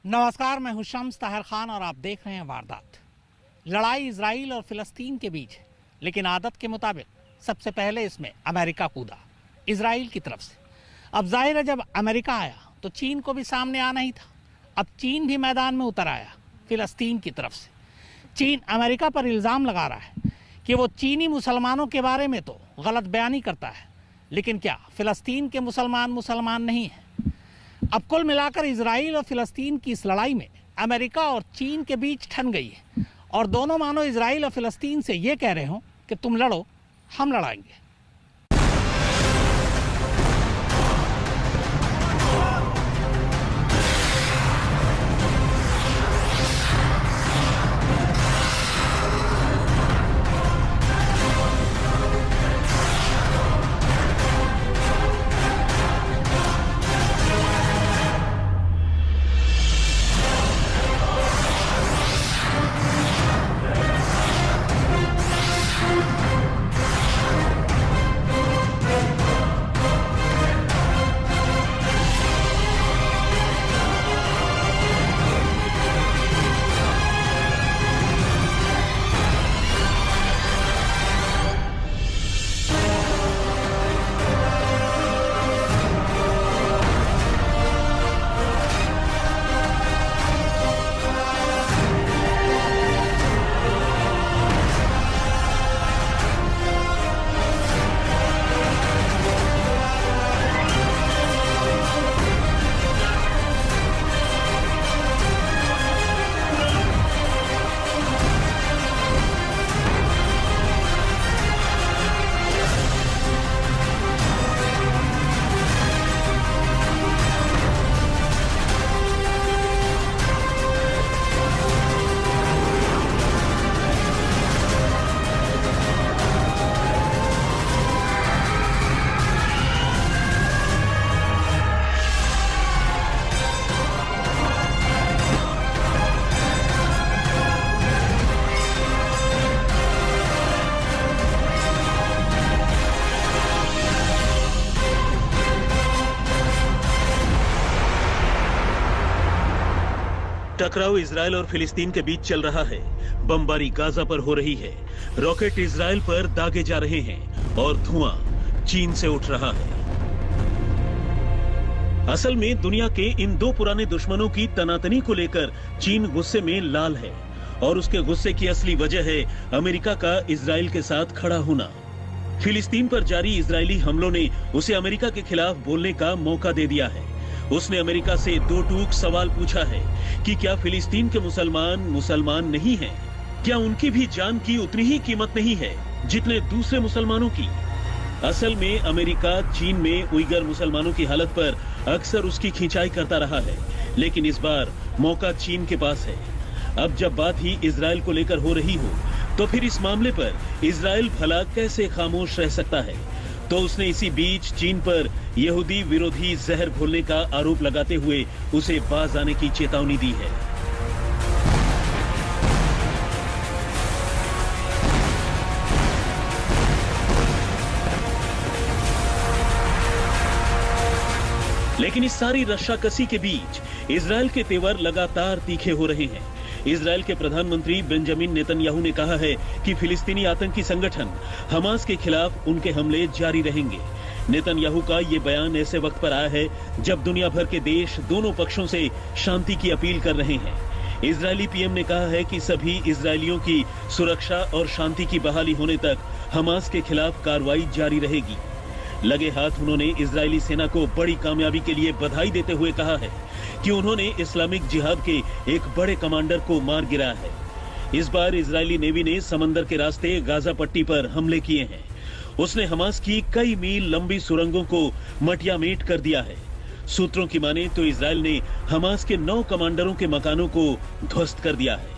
नमस्कार, मैं हूं शम्स ताहिर खान और आप देख रहे हैं वारदात। लड़ाई इजराइल और फिलिस्तीन के बीच है, लेकिन आदत के मुताबिक सबसे पहले इसमें अमेरिका कूदा इजराइल की तरफ से। अब जाहिर है, जब अमेरिका आया तो चीन को भी सामने आना ही था। अब चीन भी मैदान में उतर आया फिलिस्तीन की तरफ से। चीन अमेरिका पर इल्ज़ाम लगा रहा है कि वो चीनी मुसलमानों के बारे में तो गलत बयानी करता है, लेकिन क्या फिलिस्तीन के मुसलमान नहीं हैं? अब कुल मिलाकर इजराइल और फिलिस्तीन की इस लड़ाई में अमेरिका और चीन के बीच ठन गई है, और दोनों मानो इजराइल और फिलिस्तीन से ये कह रहे हो कि तुम लड़ो, हम लड़ाएंगे। टकराव इजराइल और फिलिस्तीन के बीच चल रहा है। बमबारी गाजा पर हो रही है, रॉकेट इजराइल पर दागे जा रहे हैं और धुआं चीन से उठ रहा है। असल में दुनिया के इन दो पुराने दुश्मनों की तनातनी को लेकर चीन गुस्से में लाल है, और उसके गुस्से की असली वजह है अमेरिका का इजराइल के साथ खड़ा होना। फिलिस्तीन पर जारी इजरायली हमलों ने उसे अमेरिका के खिलाफ बोलने का मौका दे दिया है। उसने अमेरिका से दो टूक सवाल पूछा है कि क्या फिलिस्तीन के मुसलमान नहीं हैं? क्या उनकी भी जान की उतनी ही कीमत नहीं है जितने दूसरे मुसलमानों की? असल में अमेरिका चीन में उइगर मुसलमानों की हालत पर अक्सर उसकी खिंचाई करता रहा है, लेकिन इस बार मौका चीन के पास है। अब जब बात ही इजराइल को लेकर हो रही हो, तो फिर इस मामले पर इजराइल भला कैसे खामोश रह सकता है? तो उसने इसी बीच चीन पर यहूदी विरोधी जहर घोलने का आरोप लगाते हुए उसे बाज आने की चेतावनी दी है। लेकिन इस सारी रस्साकसी के बीच इजराइल के तेवर लगातार तीखे हो रहे हैं। इजराइल के प्रधानमंत्री बेंजामिन नेतन्याहू ने कहा है कि फिलिस्तीनी आतंकी संगठन हमास के खिलाफ उनके हमले जारी रहेंगे। नेतन्याहू का ये बयान ऐसे वक्त पर आया है जब दुनिया भर के देश दोनों पक्षों से शांति की अपील कर रहे हैं। इजरायली पीएम ने कहा है कि सभी इजरायलियों की सुरक्षा और शांति की बहाली होने तक हमास के खिलाफ कार्रवाई जारी रहेगी। लगे हाथ उन्होंने इजरायली सेना को बड़ी कामयाबी के लिए बधाई देते हुए कहा है कि उन्होंने इस्लामिक जिहाद के एक बड़े कमांडर को मार गिराया है। इस बार इजरायली नेवी ने समंदर के रास्ते गाजा पट्टी पर हमले किए हैं। उसने हमास की कई मील लंबी सुरंगों को मटियामेट कर दिया है। सूत्रों की माने तो इजरायल ने हमास के 9 कमांडरों के मकानों को ध्वस्त कर दिया है।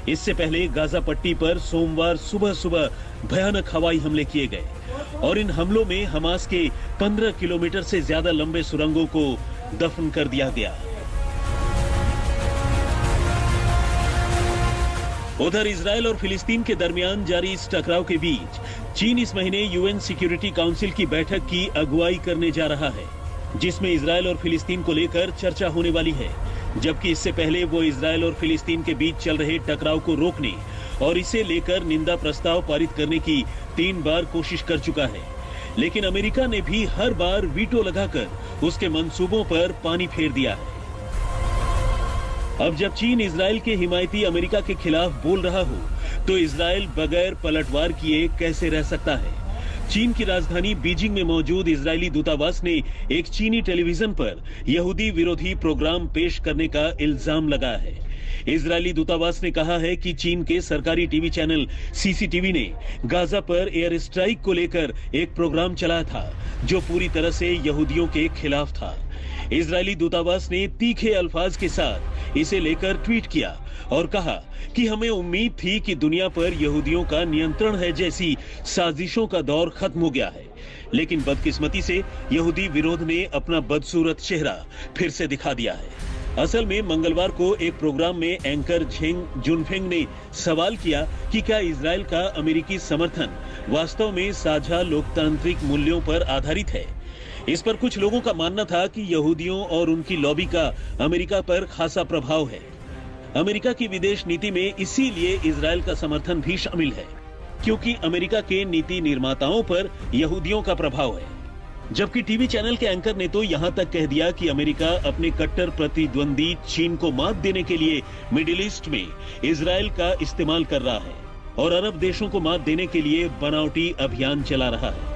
इससे पहले गाजा पट्टी पर सोमवार सुबह सुबह भयानक हवाई हमले किए गए, और इन हमलों में हमास के 15 किलोमीटर से ज्यादा लंबे सुरंगों को दफन कर दिया गया। उधर इजरायल और फिलिस्तीन के दरमियान जारी इस टकराव के बीच चीन इस महीने यूएन सिक्योरिटी काउंसिल की बैठक की अगुवाई करने जा रहा है, जिसमें इजरायल और फिलिस्तीन को लेकर चर्चा होने वाली है। जबकि इससे पहले वो इजरायल और फिलिस्तीन के बीच चल रहे टकराव को रोकने और इसे लेकर निंदा प्रस्ताव पारित करने की 3 बार कोशिश कर चुका है। लेकिन अमेरिका ने भी हर बार वीटो लगाकर उसके मंसूबों पर पानी फेर दिया है। अब जब चीन इजरायल के हिमायती अमेरिका के खिलाफ बोल रहा हो, तो इजरायल बगैर पलटवार किए कैसे रह सकता है? चीन की राजधानी बीजिंग में मौजूद इजरायली दूतावास ने एक चीनी टेलीविजन पर यहूदी विरोधी प्रोग्राम पेश करने का इल्जाम लगाया है। इजरायली दूतावास ने कहा है कि चीन के सरकारी टीवी चैनल सीसीटीवी ने गाजा पर एयर स्ट्राइक को लेकर एक प्रोग्राम चलाया था, जो पूरी तरह से यहूदियों के खिलाफ था। इजरायली दूतावास ने तीखे अल्फाज के साथ इसे लेकर ट्वीट किया और कहा कि हमें उम्मीद थी कि दुनिया पर यहूदियों का नियंत्रण है जैसी साजिशों का दौर खत्म हो गया है, लेकिन बदकिस्मती से यहूदी विरोध ने अपना बदसूरत चेहरा फिर से दिखा दिया है। असल में मंगलवार को एक प्रोग्राम में एंकर झेंग जुनफेंग ने सवाल किया कि क्या इजरायल का अमेरिकी समर्थन वास्तव में साझा लोकतांत्रिक मूल्यों पर आधारित है। इस पर कुछ लोगों का मानना था कि यहूदियों और उनकी लॉबी का अमेरिका पर खासा प्रभाव है। अमेरिका की विदेश नीति में इसीलिए इजरायल का समर्थन भी शामिल है, क्योंकि अमेरिका के नीति निर्माताओं पर यहूदियों का प्रभाव है। जबकि टीवी चैनल के एंकर ने तो यहां तक कह दिया कि अमेरिका अपने कट्टर प्रतिद्वंदी चीन को मात देने के लिए मिडिल ईस्ट में इजरायल का इस्तेमाल कर रहा है और अरब देशों को मात देने के लिए बनावटी अभियान चला रहा है।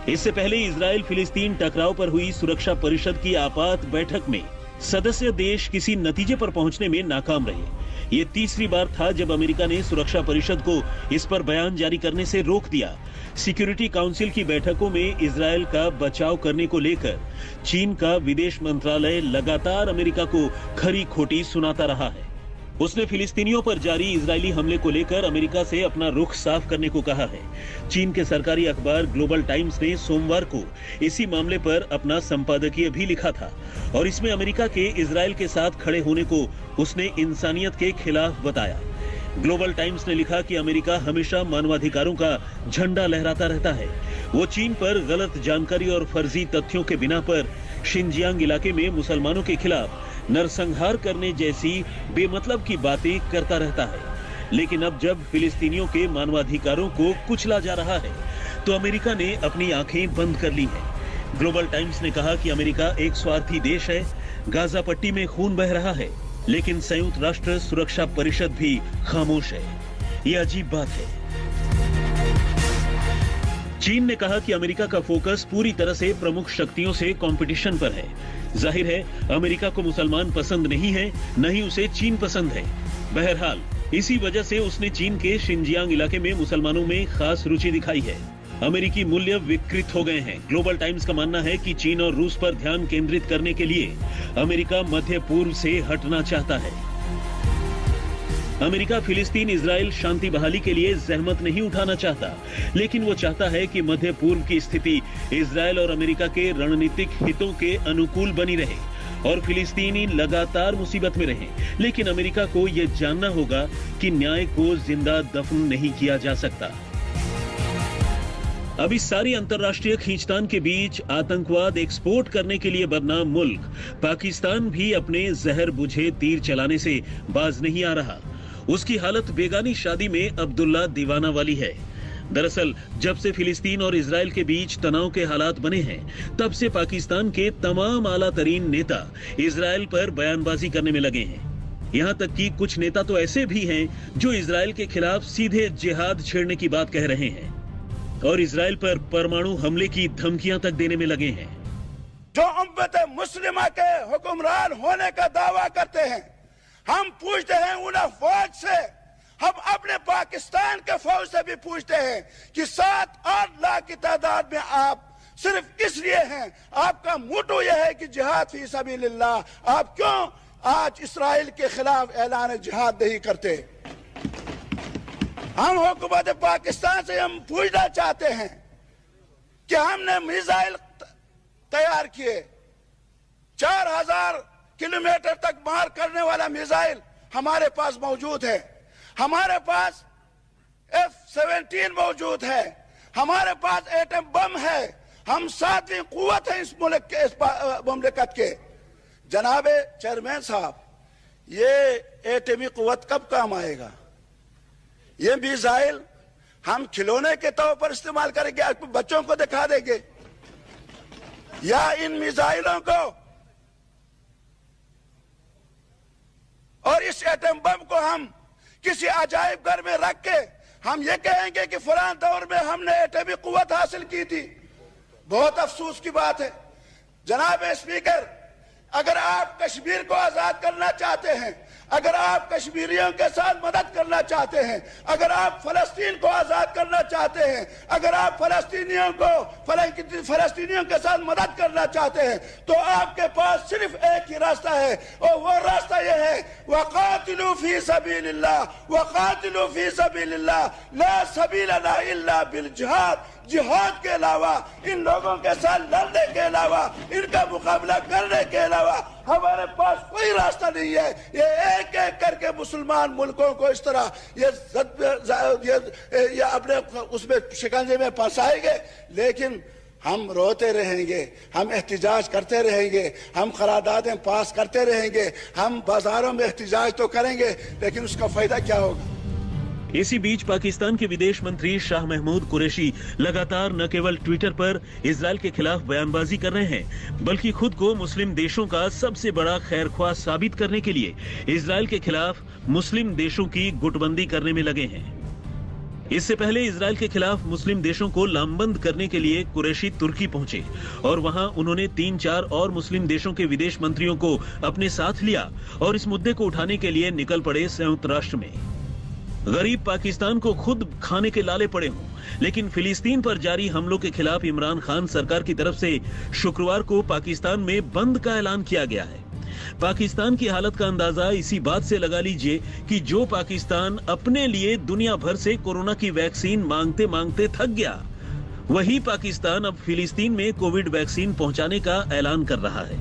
इससे पहले इजरायल फिलिस्तीन टकराव पर हुई सुरक्षा परिषद की आपात बैठक में सदस्य देश किसी नतीजे पर पहुंचने में नाकाम रहे। ये तीसरी बार था जब अमेरिका ने सुरक्षा परिषद को इस पर बयान जारी करने से रोक दिया। सिक्योरिटी काउंसिल की बैठकों में इजरायल का बचाव करने को लेकर चीन का विदेश मंत्रालय लगातार अमेरिका को खरी खोटी सुनाता रहा है। उसने फिलिस्तीनियों पर जारी इजरायली हमले को लेकर अमेरिका से अपना रुख साफ करने को कहा है। चीन के सरकारी अखबार ग्लोबल टाइम्स ने सोमवार को इसी मामले पर अपना संपादकीय भी लिखा था और इसमें अमेरिका के इजरायल के साथ खड़े होने को उसने इंसानियत के खिलाफ बताया। ग्लोबल टाइम्स ने लिखा कि अमेरिका हमेशा मानवाधिकारों का झंडा लहराता रहता है। वो चीन पर गलत जानकारी और फर्जी तथ्यों के बिना पर शिनजियांग इलाके में मुसलमानों के खिलाफ नरसंहार करने जैसी बेमतलब की बातें करता रहता है। लेकिन अब जब फिलिस्तीनियों के मानवाधिकारों को कुचला जा रहा है, तो अमेरिका ने अपनी आंखें बंद कर ली हैं। ग्लोबल टाइम्स ने कहा कि अमेरिका एक स्वार्थी देश है। गाजा पट्टी में खून बह रहा है, लेकिन संयुक्त राष्ट्र सुरक्षा परिषद भी खामोश है। ये अजीब बात है। चीन ने कहा कि अमेरिका का फोकस पूरी तरह से प्रमुख शक्तियों से कंपटीशन पर है। जाहिर है अमेरिका को मुसलमान पसंद नहीं है, न ही उसे चीन पसंद है। बहरहाल इसी वजह से उसने चीन के शिनजियांग इलाके में मुसलमानों में खास रुचि दिखाई है। अमेरिकी मूल्य विकृत हो गए हैं। ग्लोबल टाइम्स का मानना है कि चीन और रूस पर ध्यान केंद्रित करने के लिए अमेरिका मध्य पूर्व से हटना चाहता है। अमेरिका फिलिस्तीन इजरायल शांति बहाली के लिए जहमत नहीं उठाना चाहता, लेकिन वो चाहता है कि मध्य पूर्व की स्थिति इजरायल और अमेरिका के रणनीतिक हितों के अनुकूल बनी रहे और फिलिस्तीनी लगातार मुसीबत में रहे। लेकिन अमेरिका को यह जानना होगा कि न्याय को जिंदा दफन नहीं किया जा सकता। अब इस सारी अंतर्राष्ट्रीय खींचतान के बीच आतंकवाद एक्सपोर्ट करने के लिए बदनाम मुल्क पाकिस्तान भी अपने जहर बुझे तीर चलाने से बाज नहीं आ रहा। उसकी हालत बेगानी शादी में अब्दुल्ला दीवाना वाली है। दरअसल जब से फिलिस्तीन और इजरायल के बीच तनाव के हालात बने हैं, तब से पाकिस्तान के तमाम आला तरीन नेता इजरायल पर बयानबाजी करने में लगे हैं। यहाँ तक कि कुछ नेता तो ऐसे भी हैं जो इजरायल के खिलाफ सीधे जिहाद छेड़ने की बात कह रहे हैं और इजरायल पर परमाणु हमले की धमकियां तक देने में लगे हैं। जो उम्मत मुस्लिमा के हुक्मरान होने का दावा करते हैं, हम पूछते हैं उन फौज से, हम अपने पाकिस्तान के फौज से भी पूछते हैं कि 7-8 लाख की तादाद में आप सिर्फ इसलिए हैं, आपका मोटो यह है कि जिहाद फी सबीलिल्लाह, आप क्यों आज इस्राइल के खिलाफ ऐलान जिहाद नहीं करते? हम हुकूमत पाकिस्तान से हम पूछना चाहते हैं कि हमने मिसाइल तैयार किए, 4000 किलोमीटर तक मार करने वाला मिसाइल हमारे पास मौजूद है, हमारे पास F-17 मौजूद है, हमारे पास एटम बम है, हम 7वीं कुव्वत है इस मुल्क के, इस मुमलिकत के। जनाब चेयरमैन साहब, ये एटमी कुव्वत कब काम आएगा? ये मिसाइल हम खिलौने के तौर पर इस्तेमाल करेंगे, बच्चों को दिखा देंगे, या इन मिसाइलों को और इस एटम बम को हम किसी अजायब घर में रख के हम ये कहेंगे कि फलां दौर में हमने एटमी कुव्वत हासिल की थी? बहुत अफसोस की बात है। जनाब स्पीकर, अगर आप कश्मीर को आजाद करना चाहते हैं, अगर आप कश्मीरियों के साथ मदद करना चाहते हैं, अगर आप फलस्तीन को आजाद करना चाहते हैं, अगर आप फलस्तीनियों के साथ मदद करना चाहते हैं, तो आपके पास सिर्फ एक ही रास्ता है, और वो रास्ता ये है, वक़ातिलू फी सबीलिल्लाह, वक़ातिलू फी सबीलिल्लाह, ला सबीलना इल्ला बिल जिहाद। जिहाद के अलावा, इन लोगों के साथ लड़ने के अलावा, इनका मुकाबला करने के अलावा हमारे पास कोई रास्ता नहीं है। ये एक एक करके मुसलमान मुल्कों को इस तरह ये अपने उसमें शिकंजे में फंसाएंगे, लेकिन हम रोते रहेंगे, हम एहतिजाज करते रहेंगे, हम करारदादें पास करते रहेंगे, हम बाजारों में एहतिजाज तो करेंगे, लेकिन उसका फायदा क्या होगा? इसी बीच पाकिस्तान के विदेश मंत्री शाह महमूद कुरैशी लगातार न केवल ट्विटर पर इजरायल के खिलाफ बयानबाजी कर रहे हैं, बल्कि खुद को मुस्लिम देशों का सबसे बड़ा खैरख्वाह साबित करने के लिए इजरायल के खिलाफ मुस्लिम देशों की गुटबंदी करने में लगे हैं। इससे पहले इजरायल के खिलाफ मुस्लिम देशों को लामबंद करने के लिए कुरैशी तुर्की पहुंचे और वहां उन्होंने 3-4 और मुस्लिम देशों के विदेश मंत्रियों को अपने साथ लिया और इस मुद्दे को उठाने के लिए निकल पड़े संयुक्त राष्ट्र में। गरीब पाकिस्तान को खुद खाने के लाले पड़े हों, लेकिन फिलिस्तीन पर जारी हमलों के खिलाफ इमरान खान सरकार की तरफ से शुक्रवार को पाकिस्तान में बंद का ऐलान किया गया है। पाकिस्तान की हालत का अंदाजा इसी बात से लगा लीजिए कि जो पाकिस्तान अपने लिए दुनिया भर से कोरोना की वैक्सीन मांगते मांगते थक गया, वही पाकिस्तान अब फिलिस्तीन में कोविड वैक्सीन पहुंचाने का ऐलान कर रहा है।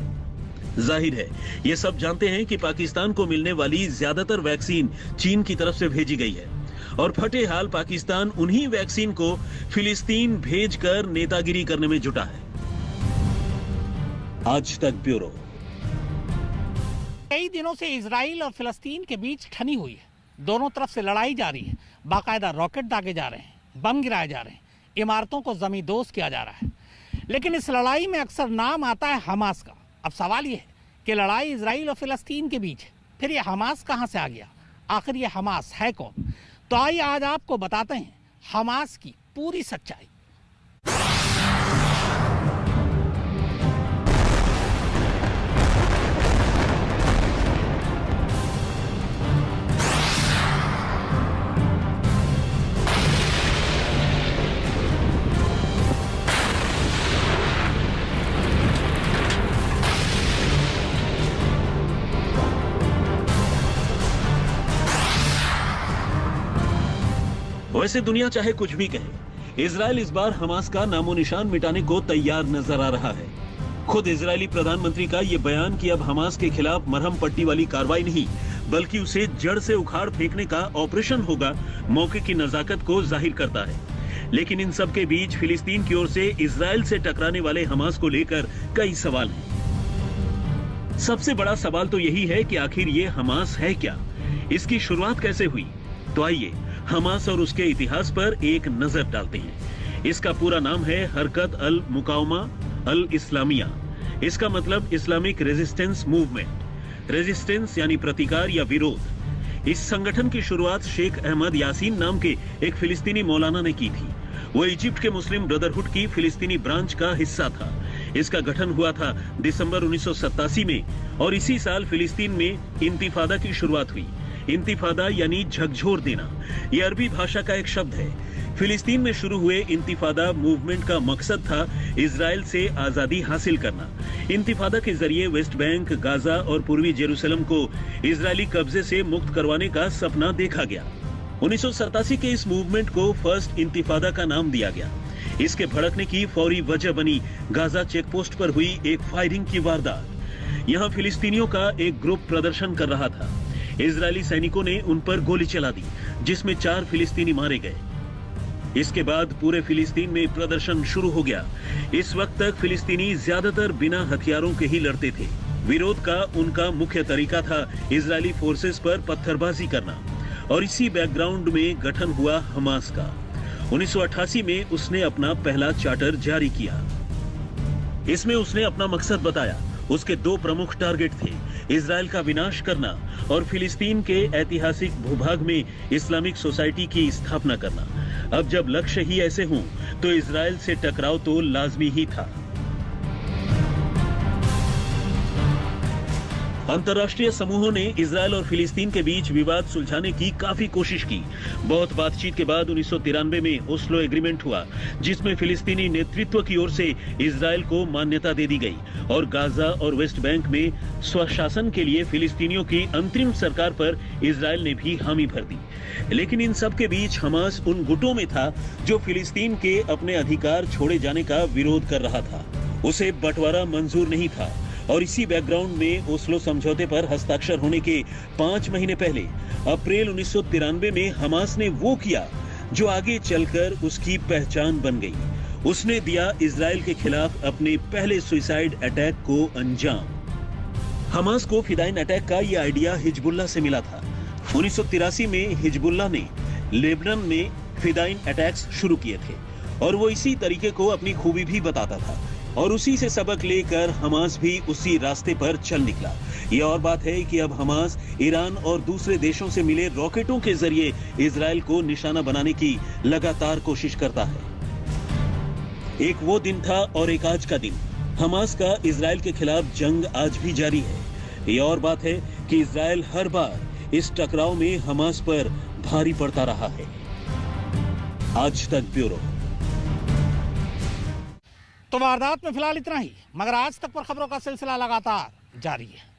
जाहिर है, ये सब जानते हैं कि पाकिस्तान को मिलने वाली ज्यादातर वैक्सीन चीन की तरफ से भेजी गई है और फटे हाल पाकिस्तान उन्हीं वैक्सीन को फिलिस्तीन भेजकर नेतागिरी करने में जुटा है। आज तक ब्यूरो। कई दिनों से इजराइल और फिलिस्तीन के बीच ठनी हुई है। दोनों तरफ से लड़ाई जारी है। बाकायदा रॉकेट दागे जा रहे हैं, बम गिराए जा रहे हैं, इमारतों को जमींदोज किया जा रहा है। लेकिन इस लड़ाई में अक्सर नाम आता है हमास का। अब सवाल यह है कि लड़ाई इजराइल और फिलिस्तीन के बीच है, फिर यह हमास कहां से आ गया? आखिर यह हमास है कौन? तो आइए आज आपको बताते हैं हमास की पूरी सच्चाई। वैसे दुनिया चाहे कुछ भी कहे, इजराइल इस बार हमास का नामो निशान मिटाने को तैयार नजर आ रहा है। खुद इजरायली प्रधानमंत्री का यह बयान कि अब हमास के खिलाफ मरहम पट्टी वाली कार्रवाई नहीं बल्कि उसे जड़ से उखाड़ फेंकने का ऑपरेशन होगा, मौके की नजाकत को जाहिर करता है। लेकिन इन सब के बीच फिलिस्तीन की ओर से इजराइल से टकराने वाले हमास को लेकर कई सवाल हैं। सबसे बड़ा सवाल तो यही है कि आखिर ये हमास है क्या, इसकी शुरुआत कैसे हुई? तो आइए हमास और उसके इतिहास पर एक नजर डालते हैं। इसका पूरा नाम है हरकत अल मुकावमा अल इस्लामिया। इसका मतलब इस्लामिक रेजिस्टेंस मूवमेंट। रेजिस्टेंस यानी प्रतिकार या विरोध। इस संगठन की शुरुआत शेख अहमद यासीन नाम के एक फिलिस्तीनी मौलाना ने की थी। वो इजिप्ट के मुस्लिम ब्रदरहुड की फिलिस्तीनी ब्रांच का हिस्सा था। इसका गठन हुआ था दिसंबर 1987 में और इसी साल फिलिस्तीन में इंतिफादा की शुरुआत हुई। इंतिफादा यानी झकझोर देना, यह अरबी भाषा का एक शब्द है। फिलिस्तीन में शुरू हुए इंतिफादा मूवमेंट का मकसद था इजराइल से आजादी हासिल करना। इंतिफादा के जरिए वेस्ट बैंक, गाजा और पूर्वी जेरूसलम को इजरायली कब्जे से मुक्त करवाने का सपना देखा गया। 1987 के इस मूवमेंट को फर्स्ट इंतिफादा का नाम दिया गया। इसके भड़कने की फौरी वजह बनी गाजा चेकपोस्ट पर हुई एक फायरिंग की वारदात। यहाँ फिलिस्तीनियों का एक ग्रुप प्रदर्शन कर रहा था। इजरायली सैनिकों ने उन पर गोली चला दी, जिसमें 4 फिलिस्तीनी मारे गए। इसके बाद पूरे फिलिस्तीन में प्रदर्शन शुरू हो गया। इस वक्त तक फिलिस्तीनी ज्यादातर बिना हथियारों के ही लड़ते थे। विरोध का उनका मुख्य तरीका था इजरायली फोर्सेस पर पत्थरबाजी करना, और इसी बैकग्राउंड में गठन हुआ हमास का। 1988 में उसने अपना पहला चार्टर जारी किया। इसमें उसने अपना मकसद बताया। उसके दो प्रमुख टारगेट थे, इजरायल का विनाश करना और फिलिस्तीन के ऐतिहासिक भूभाग में इस्लामिक सोसाइटी की स्थापना करना। अब जब लक्ष्य ही ऐसे हों तो इजरायल से टकराव तो लाजमी ही था। अंतर्राष्ट्रीय समूहों ने इजरायल और फिलिस्तीन के बीच विवाद सुलझाने की काफी कोशिश की। बहुत बातचीत के बाद 1993 में ओस्लो एग्रीमेंट हुआ, जिसमें फिलिस्तीनी नेतृत्व की ओर से इजरायल को मान्यता दे दी गई और गाजा और वेस्ट बैंक में स्वशासन के लिए फिलिस्तीनियों की अंतरिम सरकार पर इजरायल ने भी हामी भर दी। लेकिन इन सब के बीच हमास उन गुटों में था जो फिलिस्तीन के अपने अधिकार छोड़े जाने का विरोध कर रहा था। उसे बंटवारा मंजूर नहीं था और इसी बैकग्राउंड में ओस्लो समझौते पर हस्ताक्षर होने के 5 महीने पहले अप्रैल 1993 में हमास ने वो किया जो आगे चलकर उसकी पहचान बन गई। उसने दिया इजरायल के खिलाफ अपने पहले सुसाइड अटैक को अंजाम। हमास को फिदाइन अटैक का यह आइडिया हिजबुल्लाह से मिला था। 1983 में हिजबुल्लाह ने लेबनान में फिदाइन अटैक्स शुरू किए थे और वो इसी तरीके को अपनी खूबी भी बताता था, और उसी से सबक लेकर हमास भी उसी रास्ते पर चल निकला। ये और बात है कि अब हमास ईरान और दूसरे देशों से मिले रॉकेटों के जरिए इजरायल को निशाना बनाने की लगातार कोशिश करता है। एक वो दिन था और एक आज का दिन। हमास का इजरायल के खिलाफ जंग आज भी जारी है। ये और बात है कि इजरायल हर बार इस टकराव में हमास पर भारी पड़ता रहा है। आज तक ब्यूरो। तो वारदात में फिलहाल इतना ही, मगर आज तक पर खबरों का सिलसिला लगातार जारी है।